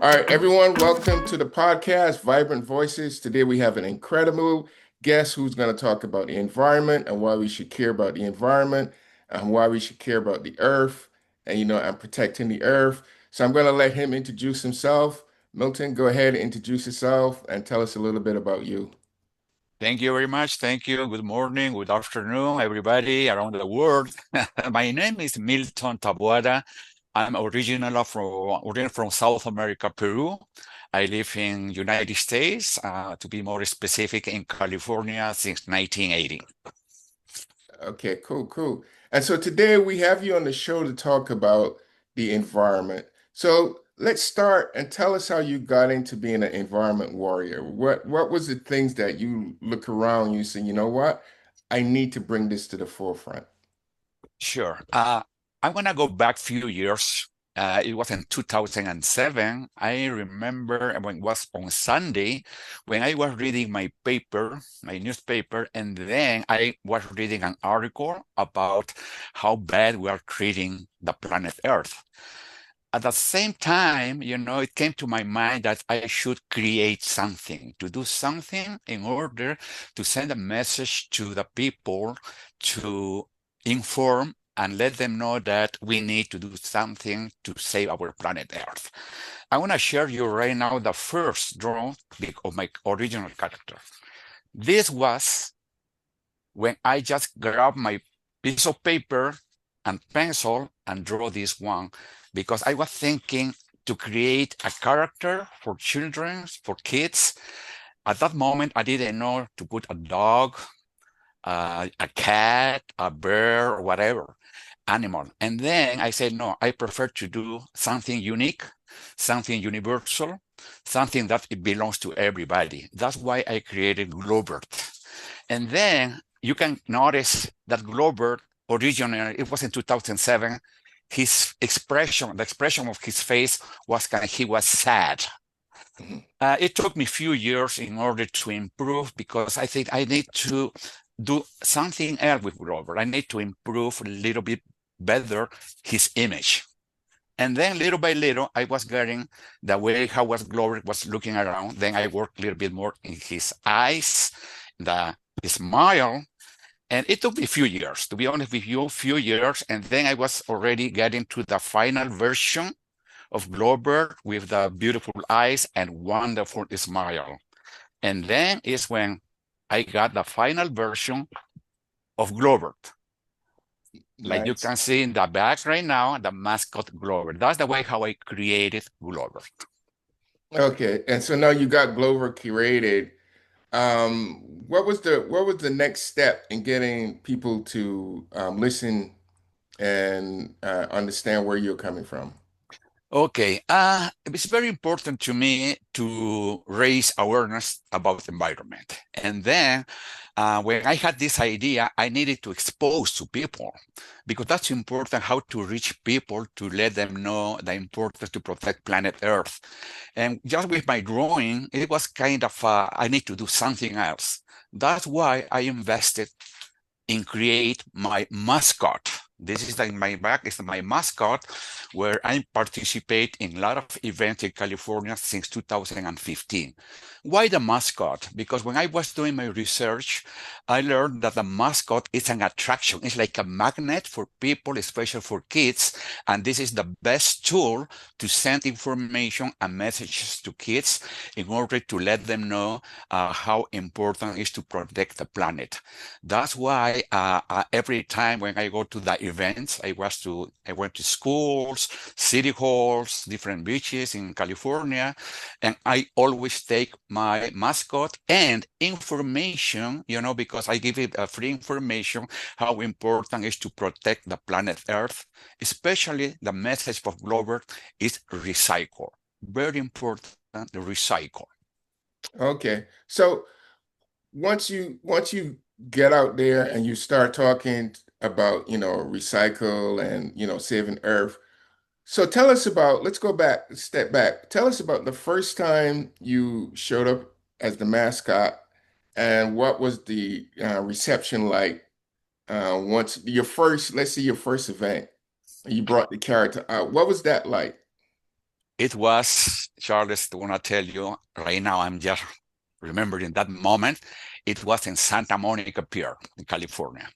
All right, everyone, welcome to the podcast, Vibrant Voices. Today we have an incredible guest who's going to talk about the environment and why we should care about the environment and why we should care about the earth and protecting the earth. So I'm going to let him introduce himself. Milton, go ahead and introduce yourself and tell us a little bit about you. Thank you very much. Thank you. Good morning, good afternoon, everybody around the world. My name is Milton Taboada. I'm originally from South America, Peru. I live in United States, to be more specific, in California since 1980. Okay, cool, cool. And so today we have you on the show to talk about the environment. So let's start and tell us how you got into being an environment warrior. What was the things that you look around, you say, you know what? I need to bring this to the forefront. Sure. I'm gonna go back few years. It was in 2007. I remember when it was on Sunday when I was reading my paper, my newspaper, and then I was reading an article about how bad we are treating the planet Earth. At the same time, it came to my mind that I should create something, to do something in order to send a message to the people to inform and let them know that we need to do something to save our planet Earth. I want to share you right now the first drawing of my original character. This was when I just grabbed my piece of paper and pencil and draw this one because I was thinking to create a character for children, for kids. At that moment, I didn't know to put a dog, a cat, a bear, or whatever animal. And then I said, no, I prefer to do something unique, something universal, something that it belongs to everybody. That's why I created Globert. And then you can notice that Globert originally, it was in 2007, his expression, the expression of his face was he was sad. Mhm. It took me a few years in order to improve because I think I need to do something else with Glover. I need to improve a little bit better his image. And then little by little, I was getting the way how was Glover was looking around. Then I worked a little bit more in his eyes, the smile. And it took me a few years, to be honest with you, a few years. And then I was already getting to the final version of Glover with the beautiful eyes and wonderful smile. And then is when I got the final version of Glover. Like you Nice. can see in the back right now, the mascot Glover. That's the way how I created Glover. Okay, and so now you got Glover curated. What was the next step in getting people to listen and understand where you're coming from? Okay, it's very important to me to raise awareness about environment. And then when I had this idea, I needed to expose to people because that's important how to reach people to let them know the importance to protect planet Earth. And just with my drawing, it was kind of, I need to do something else. That's why I invested in create my mascot. This is in my back, is my mascot, where I participate in a lot of events in California since 2015. Why the mascot? Because when I was doing my research, I learned that the mascot is an attraction. It's like a magnet for people, especially for kids. And this is the best tool to send information and messages to kids in order to let them know how important it is to protect the planet. That's why every time when I go to the events, I went to schools, city halls, different beaches in California, and I always take my mascot and information, because I give it free information how important it is to protect the planet Earth, especially the message of Glover is recycle. Very important, recycle. Okay, so once you get out there and you start talking about recycle and saving Earth. So tell us about, let's go back, step back. Tell us about the first time you showed up as the mascot and what was the reception like once your first, let's say your first event, you brought the character out. What was that like? It was, Charles, I want to tell you right now, I'm just remembering that moment. It was in Santa Monica Pier in California.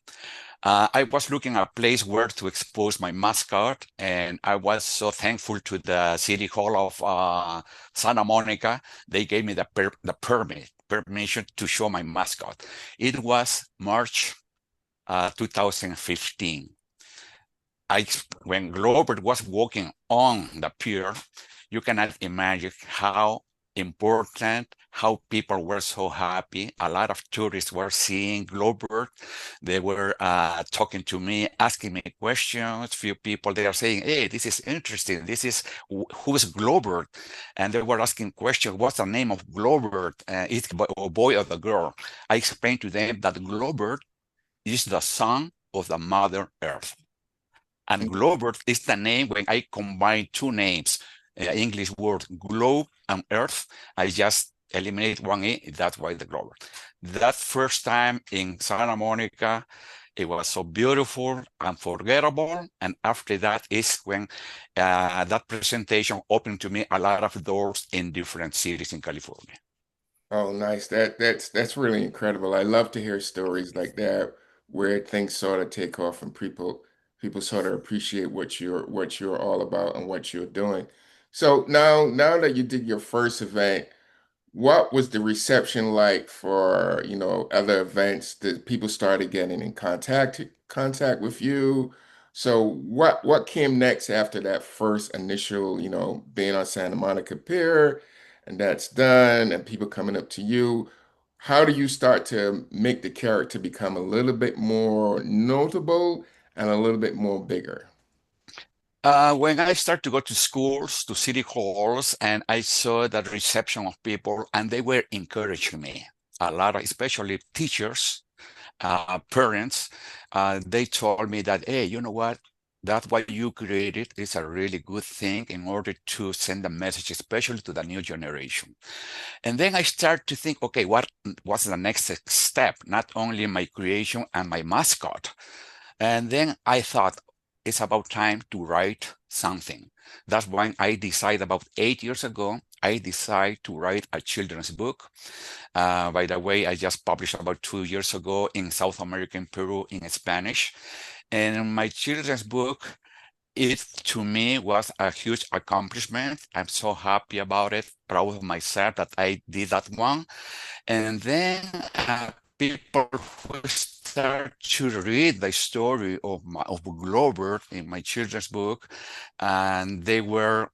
I was looking at a place where to expose my mascot, and I was so thankful to the City Hall of Santa Monica. They gave me the permission to show my mascot. It was March 2015. When Glover was walking on the pier, you cannot imagine how important, how people were so happy. A lot of tourists were seeing Glover. They were talking to me, asking me questions. Few people, they are saying, hey, this is interesting. This is, who's Glover? And they were asking questions, what's the name of Glover? Is it a boy or the girl? I explained to them that Glover is the son of the Mother Earth. And globe is the name when I combine two names, English word globe and earth. I just eliminate one E, that's why the globe. That first time in Santa Monica, it was so beautiful, unforgettable. And after that is when that presentation opened to me a lot of doors in different cities in California. Oh, nice. That's really incredible. I love to hear stories like that where things sort of take off and people sort of appreciate what you're all about and what you're doing. So now that you did your first event, what was the reception like for, other events? Did people started getting in contact with you? So what came next after that first initial, being on Santa Monica Pier, and that's done, and people coming up to you? How do you start to make the character become a little bit more notable and a little bit more bigger? When I started to go to schools, to city halls, and I saw the reception of people, and they were encouraging me a lot, especially teachers, parents. They told me that, hey, you know what? That what you created is a really good thing in order to send a message, especially to the new generation. And then I start to think, okay, what's the next step? Not only my creation and my mascot. And then I thought, it's about time to write something. That's when I decided about 8 years ago, I decided to write a children's book. By the way, I just published about 2 years ago in South American Peru in Spanish. And my children's book, it to me was a huge accomplishment. I'm so happy about it, proud of myself that I did that one. And then people who start to read the story of Glover in my children's book, and they were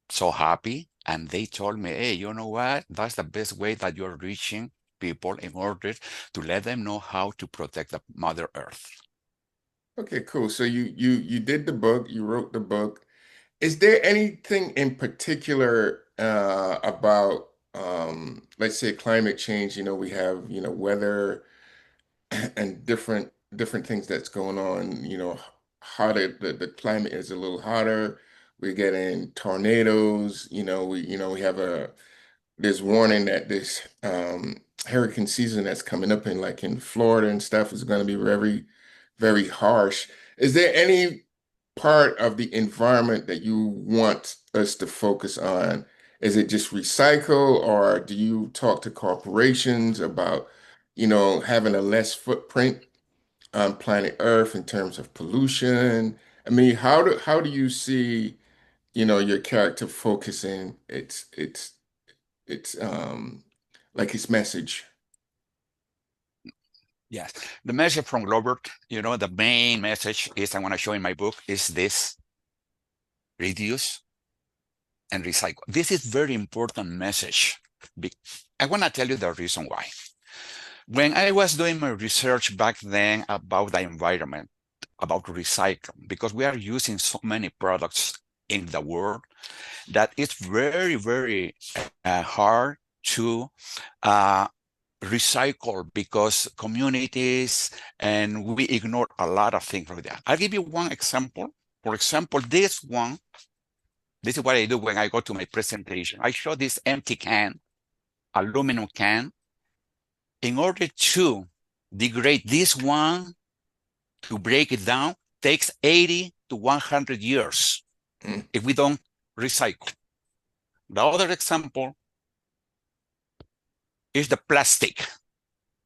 so happy. And they told me, hey, you know what? That's the best way that you're reaching people in order to let them know how to protect the Mother Earth. Okay, cool. So you did the book, you wrote the book. Is there anything in particular about let's say climate change? We have, weather and different things that's going on, hotter, the climate is a little hotter. We're getting tornadoes, we have there's warning that this hurricane season that's coming up in like in Florida and stuff is going to be very, very harsh. Is there any part of the environment that you want us to focus on? Is it just recycle, or do you talk to corporations about, having a less footprint on planet Earth in terms of pollution? I mean, how do you see, your character focusing its like its message? Yes, the message from Glover, the main message is I want to show in my book is this: reduce and recycle. This is very important message. I want to tell you the reason why. When I was doing my research back then about the environment, about recycling, because we are using so many products in the world that it's very, very hard to uh, recycle because communities and we ignore a lot of things like that. I'll give you one example. For example, this is what I do when I go to my presentation. I show this empty can, aluminum can. In order to degrade this one, to break it down, takes 80 to 100 years Mm. if we don't recycle. The other example is the plastic.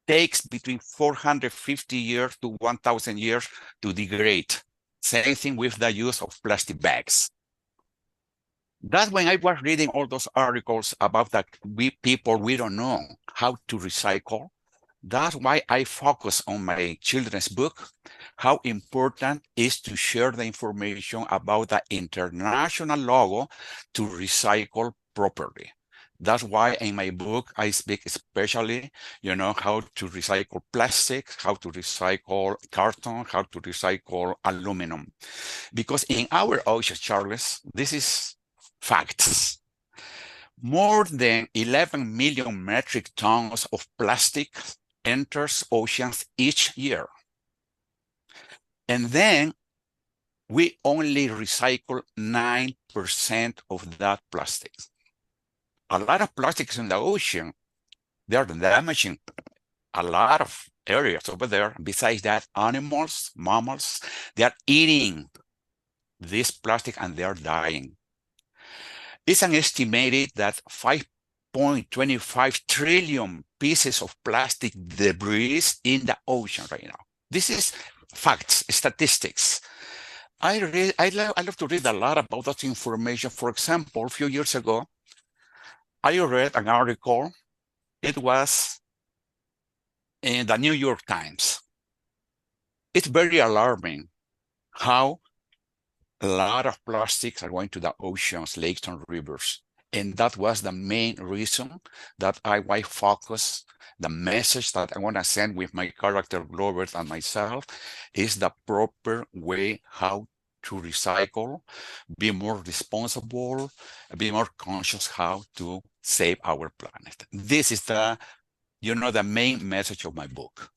Takes between 450 years to 1,000 years to degrade. Same thing with the use of plastic bags. That's when I was reading all those articles about that we don't know how to recycle. That's why I focus on my children's book, how important is to share the information about the international law to recycle properly. That's why in my book, I speak especially, how to recycle plastics, how to recycle carton, how to recycle aluminum. Because in our ocean, Charles, this is facts. More than 11 million metric tons of plastic enters oceans each year. And then we only recycle 9% of that plastic. A lot of plastics in the ocean, they're damaging a lot of areas over there. Besides that, animals, mammals, they are eating this plastic and they are dying. It's an estimated that 5.25 trillion pieces of plastic debris in the ocean right now. This is facts, statistics. I love to read a lot about that information. For example, a few years ago, I read an article. It was in the New York Times. It's very alarming how a lot of plastics are going to the oceans, lakes, and rivers. And that was the main reason that I focus the message that I want to send with my character Robert and myself is the proper way how to recycle, be more responsible, be more conscious how to save our planet. This is the main message of my book.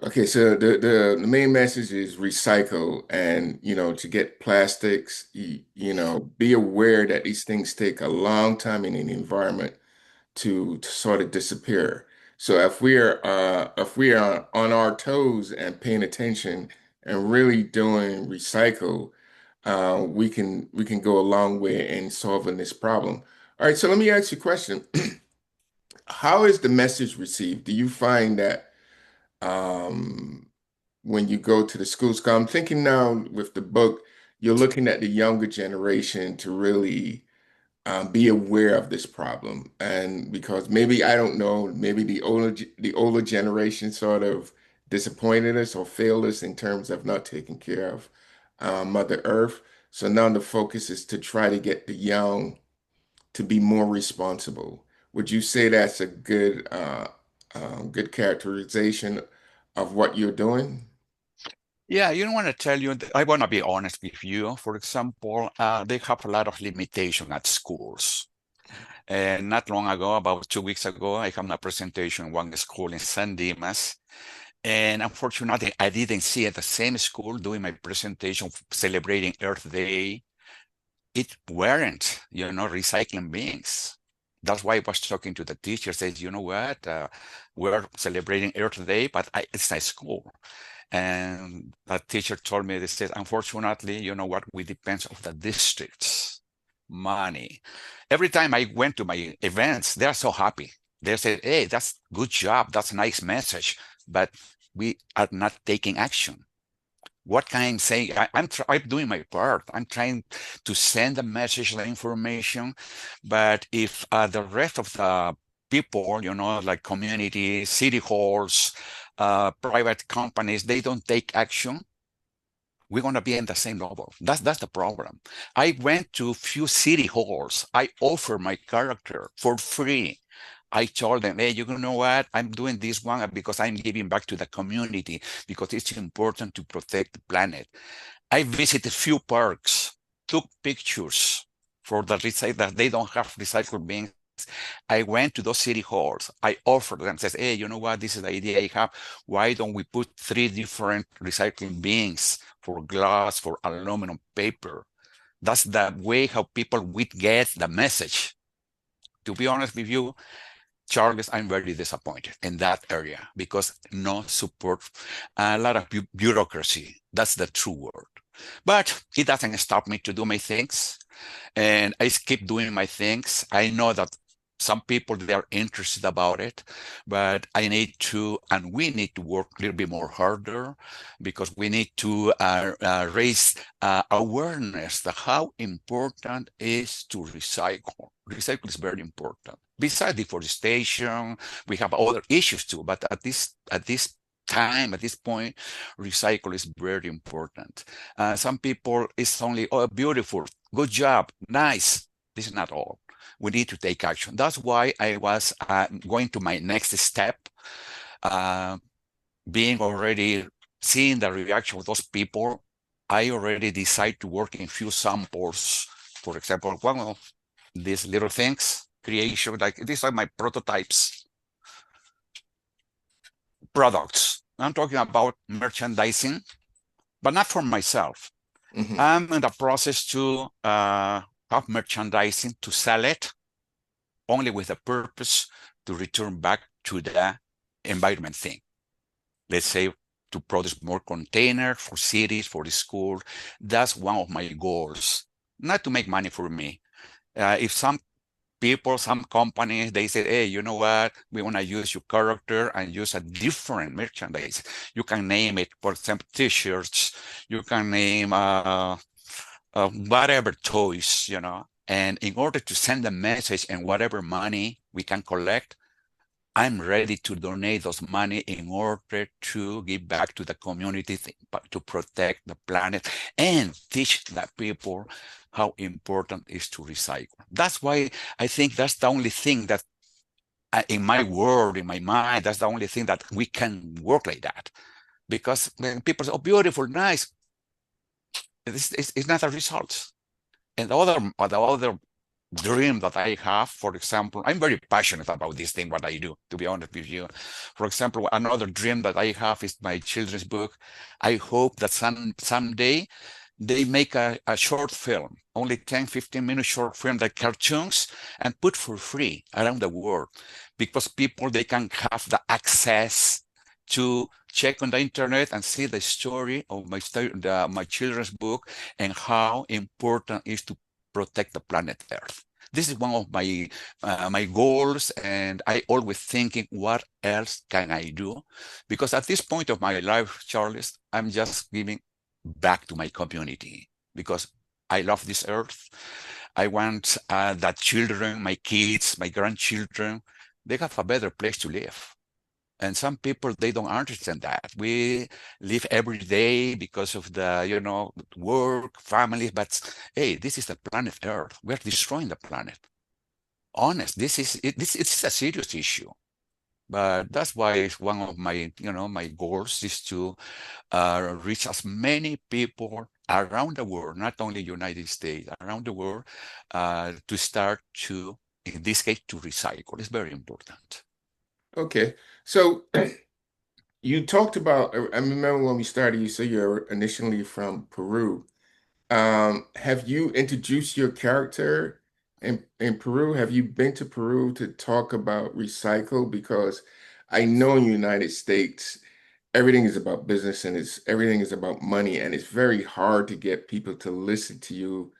Okay, so the main message is recycle and to get plastics, be aware that these things take a long time in an environment to sort of disappear. So if we are on our toes and paying attention and really doing recycle, we can go a long way in solving this problem. All right, so let me ask you a question. How is the message received? Do you find that um, when you go to the schools? 'Cause I'm thinking now with the book, you're looking at the younger generation to really be aware of this problem. And because maybe I don't know, maybe the older generation sort of disappointed us or failed us in terms of not taking care of Mother Earth. So now the focus is to try to get the young to be more responsible. Would you say that's a good characterization of what you're doing? Yeah, you want to tell you, I want to be honest with you. For example, they have a lot of limitation at schools. And not long ago, about 2 weeks ago, I had a presentation in one school in San Dimas. And unfortunately, I didn't see at the same school doing my presentation celebrating Earth Day. It weren't, recycling bins. That's why I was talking to the teacher, says, you know what, we're celebrating Earth Day, but it's a school. And that teacher told me, they said, unfortunately, you know what, we depend on the district's money. Every time I went to my events, they're so happy. They said, hey, that's good job. That's a nice message, but we are not taking action. What can I say? I'm doing my part. I'm trying to send the message, the information, but if the rest of the people, like communities, city halls, private companies, they don't take action, we're going to be in the same level. That's the problem. I went to few city halls. I offer my character for free. I told them, hey, you know what? I'm doing this one because I'm giving back to the community because it's important to protect the planet. I visited few parks, took pictures for the recycle that they don't have recycled bins. I went to those city halls. I offered them, says, hey, you know what? This is the idea I have. Why don't we put 3 different recycling bins for glass, for aluminum, paper? That's the way how people would get the message. To be honest with you, Charles, I'm very disappointed in that area because no support, a lot of bureaucracy. That's the true word. But it doesn't stop me to do my things. And I keep doing my things. I know that some people, they are interested about it, but I need to, and we need to work a little bit more harder because we need to raise awareness that how important is to recycle. Recycle is very important. Besides deforestation, we have other issues too, but at this time, at this point, recycle is very important. Some people, it's only, oh, beautiful, good job, nice. This is not all. We need to take action. That's why I was going to my next step, uh, being already seeing the reaction of those people. I already decided to work in few samples. For example, one of these little things, creation, like these are my prototypes, products. I'm talking about merchandising, but not for myself. Hmm. I'm in the process to have merchandising to sell it only with the purpose to return back to the environment thing. Let's say to produce more containers for cities, for the school. That's one of my goals. Not to make money for me. If some people, some companies, they say, hey, you know what? We want to use your character and use a different merchandise. You can name it, for example, t-shirts. You can name whatever toys, And in order to send a message and whatever money we can collect, I'm ready to donate those money in order to give back to the community, to protect the planet and teach the people how important it is to recycle. That's why I think that's the only thing that in my world, in my mind, that's the only thing that we can work like that. Because when people say, oh, beautiful, nice, it's not a result. And the other dream that I have, for example, I'm very passionate about this thing, what I do, to be honest with you. For example, another dream that I have is my children's book. I hope that someday they make a short film, only 10, 15-minute short film, like cartoons, and put for free around the world, because people, they can have the access to check on the internet and see the story of my children's book and how important it is to protect the planet Earth. This is one of my goals, and I always thinking, what else can I do? Because at this point of my life, Charles, I'm just giving back to my community because I love this earth. I want that children, my kids, my grandchildren, they have a better place to live. And some people, they don't understand that. We live every day because of the, work, family, but hey, this is the planet Earth. We're destroying the planet. Honest, it's a serious issue. But that's why it's one of my goals is to reach as many people around the world, not only United States, around the world, to start to, in this case, to recycle. It's very important. Okay. So you talked about, I remember when we started, you said you're initially from Peru. Have you introduced your character in Peru? Have you been to Peru to talk about recycle? Because I know in the United States, everything is about business and everything is about money, and it's very hard to get people to listen to you,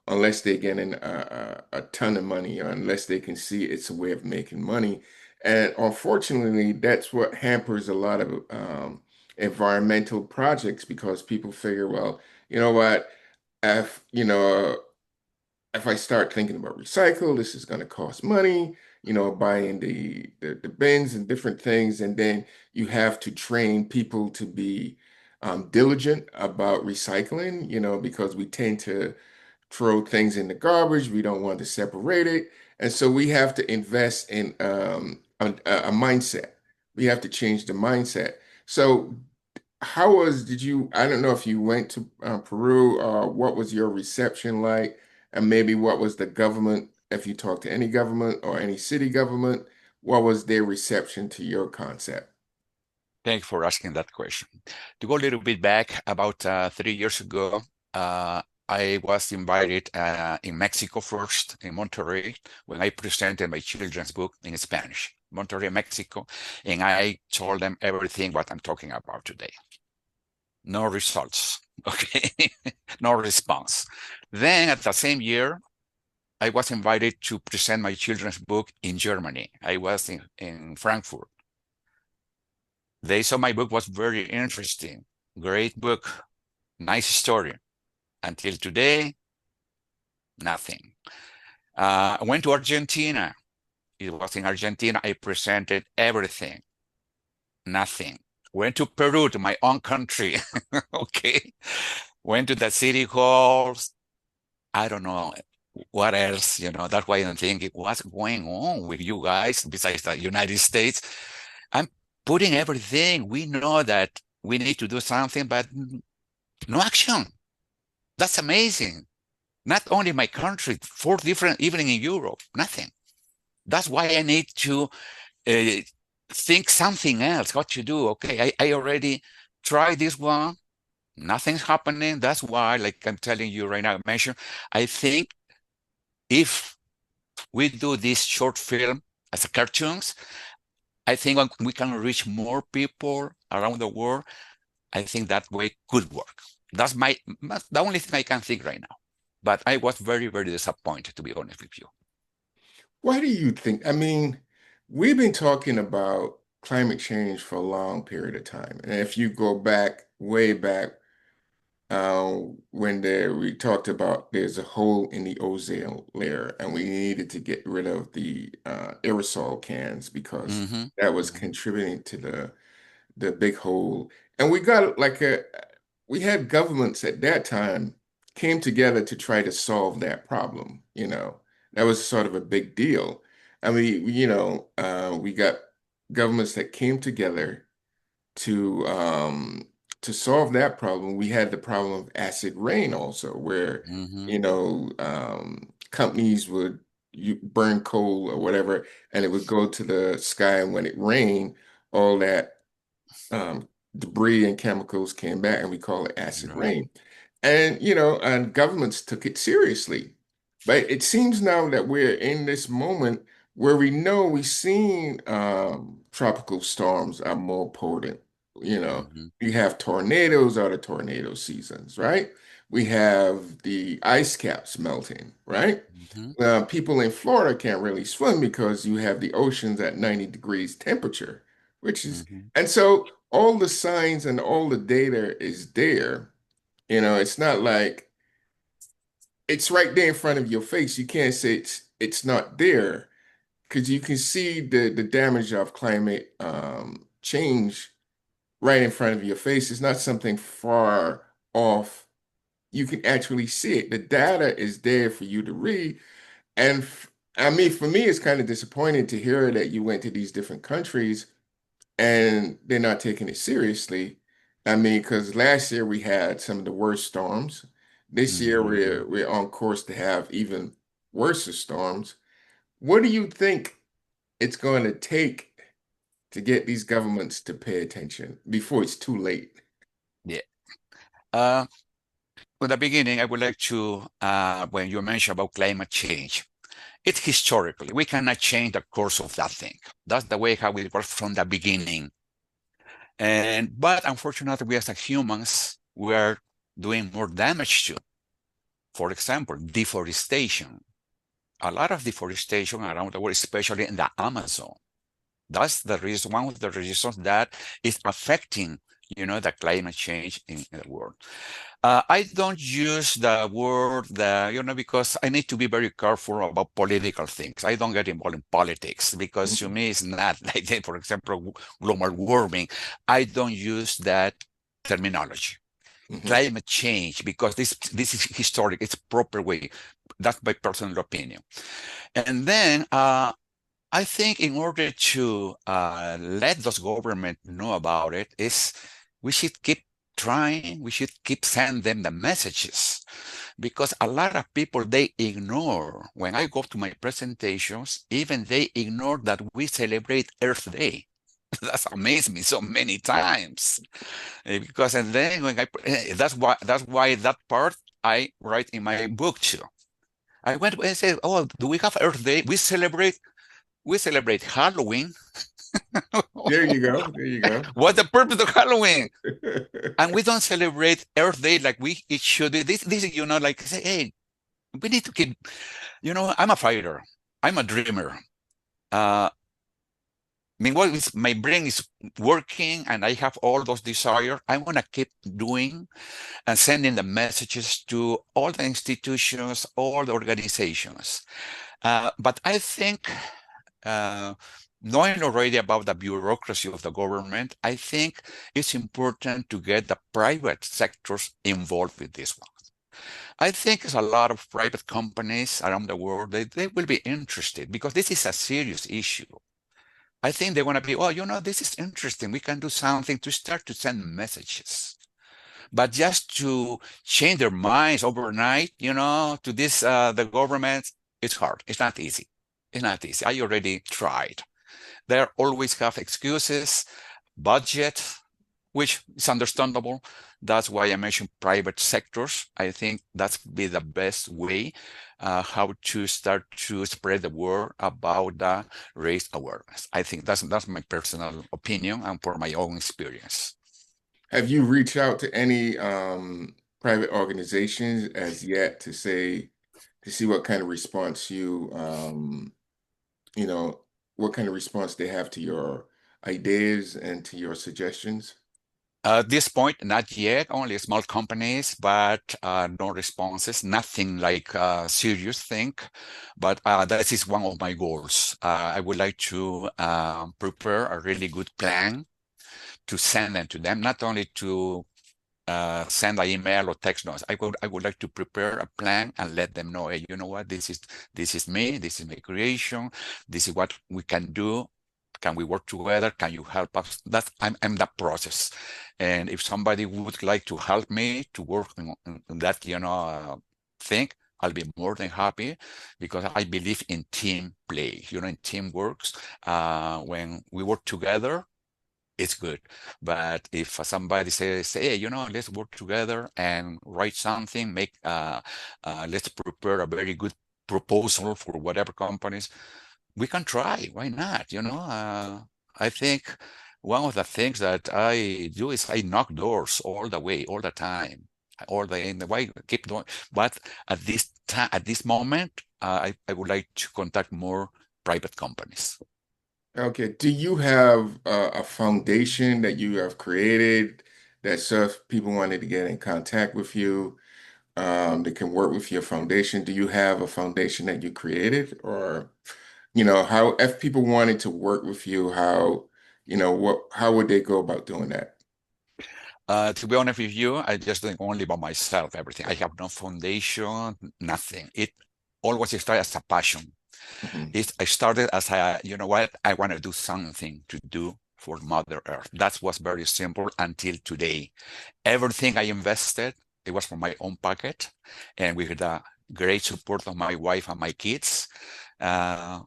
unless they're getting a ton of money or unless they can see it's a way of making money. And unfortunately, that's what hampers a lot of environmental projects because people figure, well, you know what? If if I start thinking about recycle, this is going to cost money, buying the bins and different things, and then you have to train people to be diligent about recycling, because we tend to throw things in the garbage. We don't want to separate it, and so we have to invest in a mindset. We have to change the mindset. So I don't know if you went to Peru or what was your reception like, and maybe what was the government, if you talked to any government or any city government, what was their reception to your concept? Thanks for asking that question. To go a little bit back, about 3 years ago, I was invited in Mexico first, in Monterrey, when I presented my children's book in Spanish, Monterrey, Mexico, and I told them everything what I'm talking about today. No results. Okay, no response. Then at the same year, I was invited to present my children's book in Germany. I was in Frankfurt. They saw my book was very interesting, great book, nice story. Until today, nothing. I went to Argentina. It was in Argentina. I presented everything, nothing. Went to Peru, to my own country. Okay. Went to the city halls. I don't know what else, that's why I'm thinking, what's going on with you guys besides the United States? I'm putting everything. We know that we need to do something, but no action. That's amazing. Not only my country, four different, even in Europe, nothing. That's why I need to uh, think something else, what to do. Okay, I already tried this one. Nothing's happening. That's why, like I'm telling you right now, I mentioned, I think if we do this short film as a cartoons, I think we can reach more people around the world. I think that way could work. That's the only thing I can think right now. But I was very, very disappointed, to be honest with you. Why do you think? I mean, we've been talking about climate change for a long period of time. And if you go back, way back, uh, when we talked about there's a hole in the ozone layer and we needed to get rid of the aerosol cans because Mm-hmm. that was Mm-hmm. contributing to the big hole. And we had governments at that time came together to try to solve that problem, you know. That was sort of a big deal. I mean, we got governments that came together to um to solve that problem. We had the problem of acid rain also, where Mm-hmm. companies would burn coal or whatever, and it would go to the sky, and when it rained, all that debris and chemicals came back, and we call it acid Right. rain. And governments took it seriously. But it seems now that we're in this moment where we know we've seen tropical storms are more potent. You know, Mm-hmm. we have tornadoes out of tornado seasons, right? We have the ice caps melting, right? Mm-hmm. People in Florida can't really swim because you have the oceans at 90 degrees temperature, which is, Mm-hmm. and so all the signs and all the data is there. It's not like it's right there in front of your face. You can't say it's not there because you can see the damage of climate change right in front of your face. It's not something far off. You can actually see it. The data is there for you to read. And I mean, for me, it's kind of disappointing to hear that you went to these different countries and they're not taking it seriously. I mean, because last year we had some of the worst storms. This year Mm-hmm. we're on course to have even worse storms. What do you think it's going to take to get these governments to pay attention before it's too late? Yeah. Uh, From the beginning, I would like to, when you mentioned about climate change, it's historically, we cannot change the course of that thing. That's the way how it works from the beginning. But unfortunately, we as a humans, we are doing more damage to. For example, deforestation. A lot of deforestation around the world, especially in the Amazon. That's the reason, one of the reasons that is affecting, the climate change in the world. I don't use the word because I need to be very careful about political things. I don't get involved in politics because to Mhm, me it's not like, for example, global warming. I don't use that terminology. mhm. Climate change, because this is historic, it's proper way. That's my personal opinion. And then I think in order to let those governments know about it, is we should keep trying, we should keep sending them the messages because a lot of people they ignore when I go to my presentations, even they ignore that we celebrate Earth Day. That's amazed me so many times. Because and then when that's why that part I write in my book too. I went and said, "Oh, do we have Earth Day? We celebrate Halloween." There you go. There you go. What's the purpose of Halloween? And we don't celebrate Earth Day like it should be. This is, like say, hey, we need to keep, I'm a fighter. I'm a dreamer. Meanwhile, my brain is working and I have all those desires. I want to keep doing and sending the messages to all the institutions, all the organizations. But I think, uh, knowing already about the bureaucracy of the government, I think it's important to get the private sectors involved with this one. I think there's a lot of private companies around the world, they will be interested because this is a serious issue. I think they want to be, oh, this is interesting. We can do something to start to send messages. But just to change their minds overnight, to this, the government, it's hard. It's not easy. It's not easy. I already tried. They always have excuses, budget, which is understandable. That's why I mentioned private sectors. I think that's be the best way how to start to spread the word about the race awareness. I think that's my personal opinion and for my own experience. Have you reached out to any private organizations as yet to see what kind of response you know, what kind of response they have to your ideas and to your suggestions? At this point, not yet, only small companies, but no responses, nothing like serious thing. But that is one of my goals. I would like to prepare a really good plan to send them to them, not only to send an email or text notes. I would like to prepare a plan and let them know, hey, you know what, this is me, this is my creation, this is what we can do. Can we work together? Can you help us? I'm that process. And if somebody would like to help me to work on that, thing, I'll be more than happy because I believe in team play, in teamwork. When we work together, it's good. But if somebody says, hey, let's work together and write something, let's prepare a very good proposal for whatever companies, we can try. Why not? I think one of the things that I do is I knock doors all the way, all the time, all the in the way, keep doing. But at this time, at this moment, I would like to contact more private companies. Okay. Do you have a foundation that you have created that so if people wanted to get in contact with you, they can work with your foundation? Do you have a foundation that you created, or how if people wanted to work with you, how would they go about doing that? To be honest with you, I just think only by myself, everything. I have no foundation, nothing. It always started as a passion. Mhm. I started as you know what, I want to do something to do for Mother Earth. That was very simple until today. Everything I invested, it was from my own pocket and with the great support of my wife and my kids. Uh,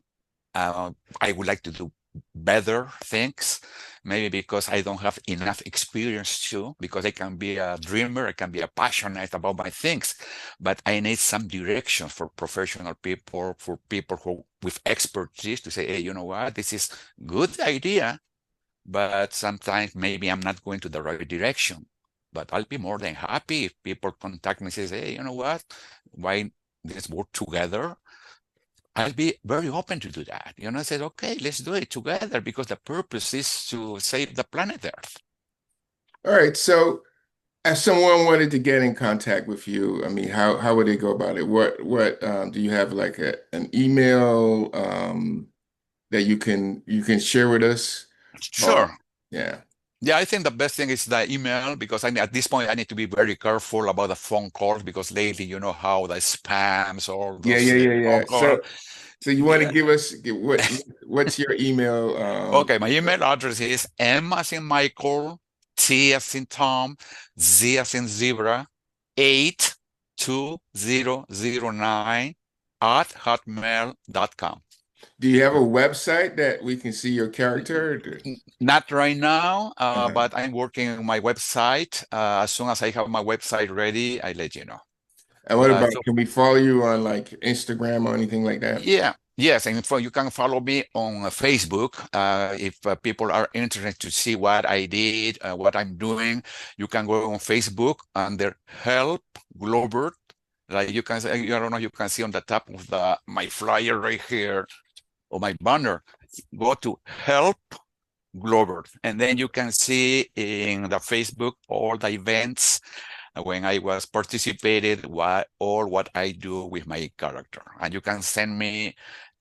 I would like to do better things, maybe because I don't have enough experience too, because I can be a dreamer, I can be a passionate about my things, but I need some direction for professional people, for people who with expertise to say, hey, you know what, this is good idea, but sometimes maybe I'm not going to the right direction. But I'll be more than happy if people contact me and says, hey, you know what, why let's work together. I'll be very open to do that. I said, okay, let's do it together because the purpose is to save the planet Earth. All right. So if someone wanted to get in contact with you, I mean, how would they go about it? What do you have like an email that you can share with us? Or Sure. yeah. Yeah, I think the best thing is the email because at this point I need to be very careful about the phone calls because lately you know how the spams or Yeah, those yeah, yeah, phone yeah. calls. So you want to Yeah. give us what's your email? Okay, my email address is M as in Michael, T as in Tom, Z as in zebra, 82009 at hotmail.com. Do you have a website that we can see your character? Not right now, Uh-huh. but I'm working on my website. As soon as I have my website ready, I let you know. And what But about, can we follow you on like Instagram or anything like that? yeah, Yes, and you can follow me on Facebook. If people are interested to see what I did, what I'm doing, you can go on Facebook under Help Globert. Like you can, I don't know, you can see on the top of my flyer right here or my banner. Go to Help Globert, and then you can see in the Facebook all the events when I was participated, what I do with my character. And you can send me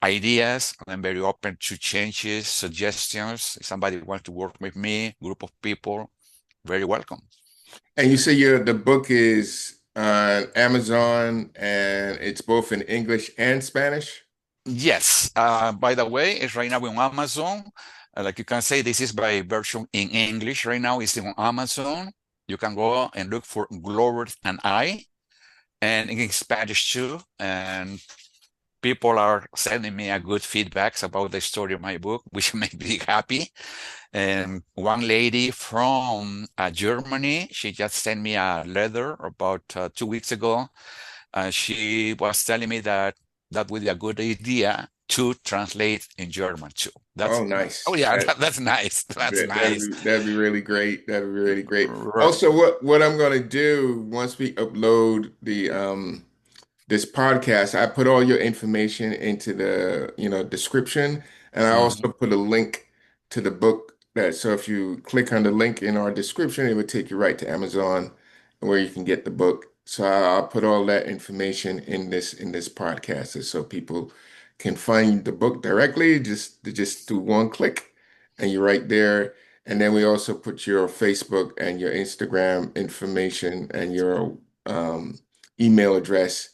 ideas. I'm very open to changes, suggestions. If somebody wants to work with me, group of people, very welcome. And you say the book is on Amazon and it's both in English and Spanish? Yes. By the way, it's right now on Amazon. Like you can say, this is by version in English right now. It's on Amazon. You can go and look for Glover and I, and in Spanish too. And people are sending me a good feedbacks about the story of my book, which make me happy. And one lady from Germany, she just sent me a letter about 2 weeks ago. She was telling me that that would be a good idea to translate in German too. Oh, Oh nice. yeah, that's nice. That's nice. That'd be really great. That'd be really great. R- Also, what I'm gonna do once we upload the this podcast, I put all your information into the, description, and I also Mhm. put a link to the book that so if you click on the link in our description, it would take you right to Amazon where you can get the book. So I'll put all that information in this podcast so people can find the book directly, just do one click and you're right there. And then we also put your Facebook and your Instagram information and your email address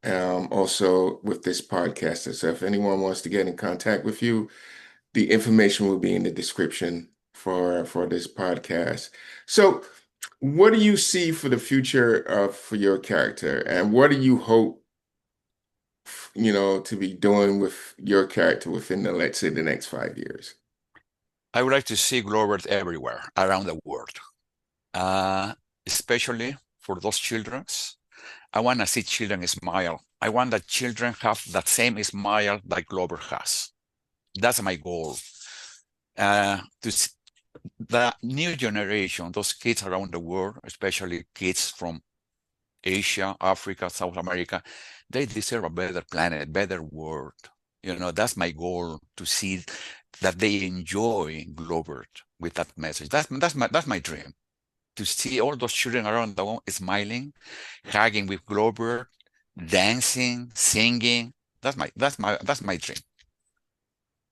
also with this podcast. So if anyone wants to get in contact with you, the information will be in the description for this podcast. So, what do you see for the future of for your character, and what do you hope, to be doing with your character within the, let's say, the next 5 years? I would like to see Glovers everywhere around the world, uh, especially for those children. I want to see children smile. I want that children have that same smile that Glover has. That's my goal. The new generation, those kids around the world, especially kids from Asia, Africa, South America, they deserve a better planet, better world. That's my goal, to see that they enjoy Glover with that message. That's my dream, to see all those children around the world smiling, hugging with Glover, dancing, singing. That's my dream.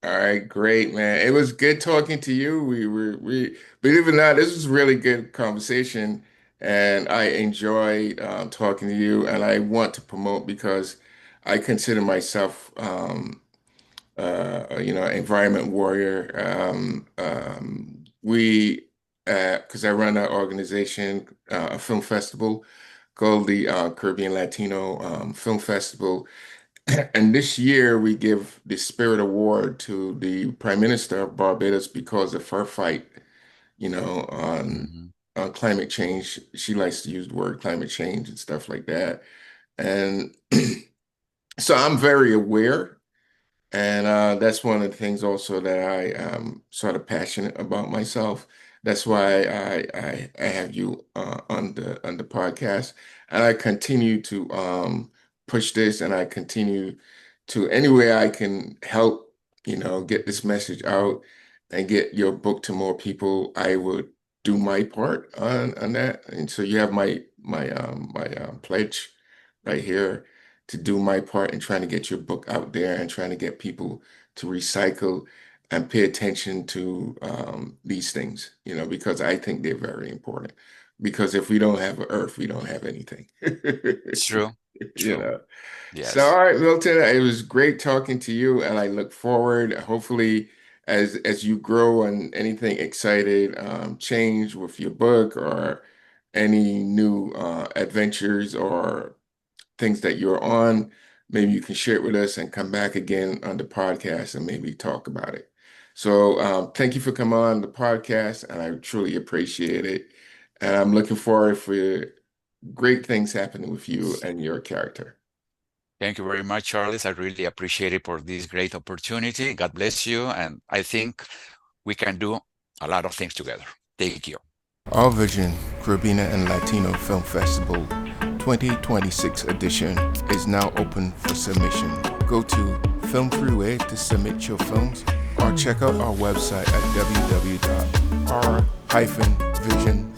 All right, great, man. It was good talking to you. We believe it or not, this was really good conversation, and I enjoyed talking to you. And I want to promote because I consider myself, environment warrior. Because I run an organization, a film festival called the Caribbean Latino Film Festival. And this year we give the Spirit Award to the Prime Minister of Barbados because of her fight, on Mhm. climate change. She likes to use the word climate change and stuff like that. And so I'm very aware, and that's one of the things also that I am sort of passionate about myself. That's why I have you on the podcast, and I continue to push this, and I continue to any way I can help, get this message out and get your book to more people. I would do my part on that, and so you have my pledge right here to do my part in trying to get your book out there and trying to get people to recycle and pay attention to these things, because I think they're very important. Because if we don't have an earth, we don't have anything. It's true. You True. know. So, Yes. all right, Milton, it was great talking to you, and I look forward, hopefully, as you grow and anything excited, change with your book or any new adventures or things that you're on, maybe you can share it with us and come back again on the podcast and maybe talk about it. So, thank you for coming on the podcast, and I truly appreciate it. And I'm looking forward for great things happening with you and your character. Thank you very much, Charles. I really appreciate it for this great opportunity. God bless you. And I think we can do a lot of things together. Thank you. Our Vision Caribbean and Latino Film Festival 2026 edition is now open for submission. Go to Film Freeway to submit your films or check out our website at www.r-vision